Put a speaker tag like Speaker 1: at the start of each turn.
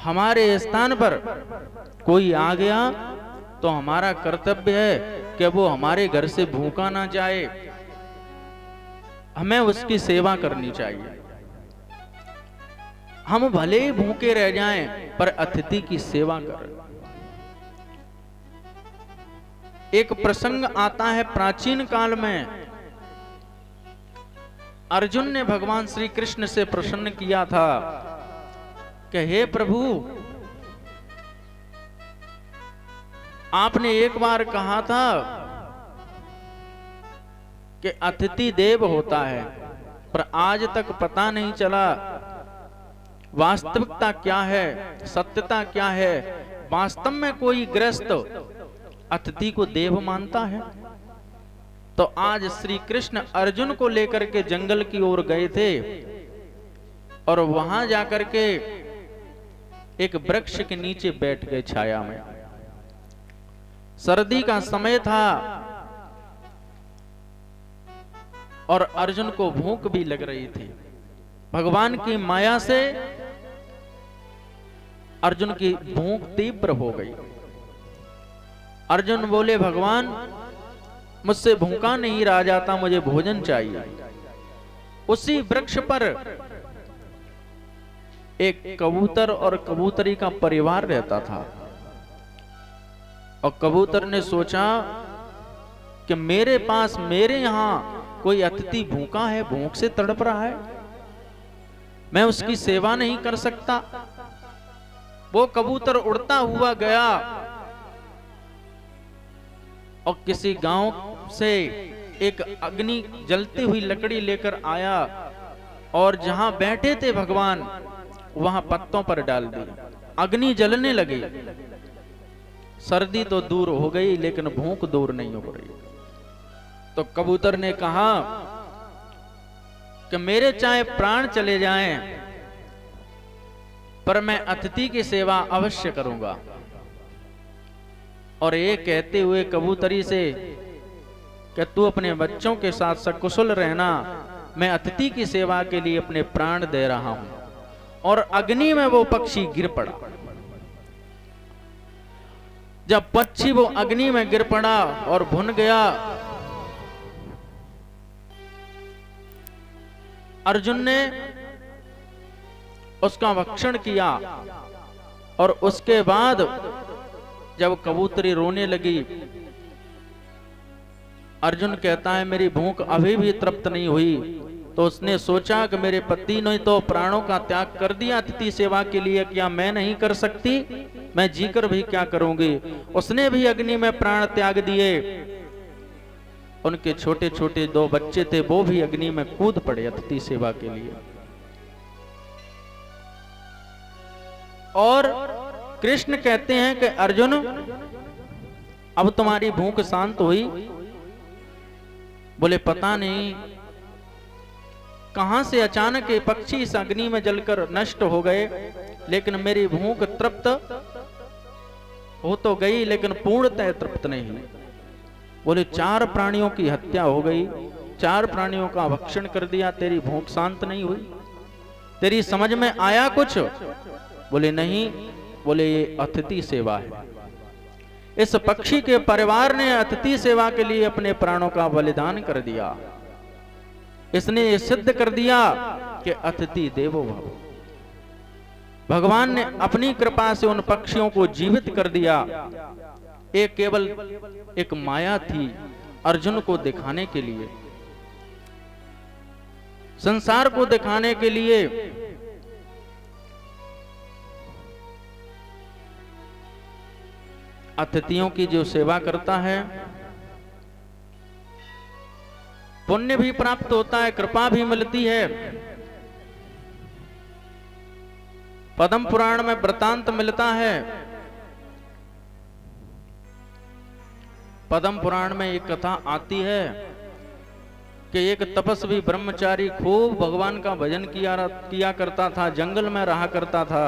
Speaker 1: हमारे स्थान पर कोई आ गया तो हमारा कर्तव्य है कि वो हमारे घर से भूखा ना जाए, हमें उसकी सेवा करनी चाहिए। हम भले ही भूखे रह जाएं पर अतिथि की सेवा करें। एक प्रसंग आता है प्राचीन काल में, अर्जुन ने भगवान श्री कृष्ण से प्रसन्न किया था कि हे प्रभु, आपने एक बार कहा था कि अतिथि देव होता है, पर आज तक पता नहीं चला वास्तविकता क्या है, सत्यता क्या है। वास्तव में कोई गृहस्थ अतिथि को देव मानता है? तो आज श्री कृष्ण अर्जुन को लेकर के जंगल की ओर गए थे और वहां जाकर के एक वृक्ष के नीचे बैठ गए छाया में। सर्दी का समय था और अर्जुन को भूख भी लग रही थी। भगवान की माया से अर्जुन की भूख तीव्र हो गई। अर्जुन बोले, भगवान मुझसे भूखा नहीं रहा जाता, मुझे भोजन चाहिए। उसी वृक्ष पर एक कबूतर और कबूतरी का परिवार रहता था और कबूतर ने सोचा कि मेरे पास, मेरे यहां कोई अतिथि भूखा है, भूख से तड़प रहा है, मैं उसकी सेवा नहीं कर सकता। वो कबूतर उड़ता हुआ गया और किसी गांव से एक अग्नि जलती हुई लकड़ी लेकर आया और जहां बैठे थे भगवान वहां पत्तों पर डाल दी। अग्नि जलने लगी। सर्दी तो दूर हो गई लेकिन भूख दूर नहीं हो रही। तो कबूतर ने कहा कि मेरे चाहे प्राण चले जाएं पर मैं अतिथि की सेवा अवश्य करूंगा। और ये कहते हुए कबूतरी से कि तू अपने बच्चों के साथ सकुशल रहना, मैं अतिथि की सेवा के लिए अपने प्राण दे रहा हूं। और अग्नि में वो पक्षी गिर पड़ा। जब पक्षी वो अग्नि में गिर पड़ा और भुन गया, अर्जुन ने उसका भक्षण किया और उसके बाद जब कबूतरी रोने लगी, अर्जुन कहता है मेरी भूख अभी भी तृप्त नहीं हुई। तो उसने सोचा कि मेरे पति ने तो प्राणों का त्याग कर दिया अतिथि सेवा के लिए, क्या मैं नहीं कर सकती? मैं जीकर भी क्या करूंगी? उसने भी अग्नि में प्राण त्याग दिए। उनके छोटे छोटे 2 बच्चे थे, वो भी अग्नि में कूद पड़े अतिथि सेवा के लिए। और कृष्ण कहते हैं कि अर्जुन, अब तुम्हारी भूख शांत हुई? बोले पता नहीं कहां से अचानक ये पक्षी इस अग्नि में जलकर नष्ट हो गए, लेकिन मेरी भूख तृप्त हो तो गई लेकिन पूर्णतः तृप्त नहीं हुई। बोले 4 प्राणियों की हत्या हो गई, 4 प्राणियों का भक्षण कर दिया, तेरी भूख शांत नहीं हुई? तेरी समझ में आया कुछ? बोले नहीं। बोले ये अतिथि सेवा है। इस पक्षी के परिवार ने अतिथि सेवा के लिए अपने प्राणों का बलिदान कर दिया। इसने ये सिद्ध कर दिया कि अतिथि देवो भव। भगवान ने अपनी कृपा से उन पक्षियों को जीवित कर दिया। ये केवल एक माया थी अर्जुन को दिखाने के लिए, संसार को दिखाने के लिए। अतिथियों की जो सेवा करता है पुण्य भी प्राप्त होता है, कृपा भी मिलती है। पद्म पुराण में वृतांत मिलता है। पद्म पुराण में एक कथा आती है कि एक तपस्वी ब्रह्मचारी खूब भगवान का भजन किया करता था, जंगल में रहा करता था।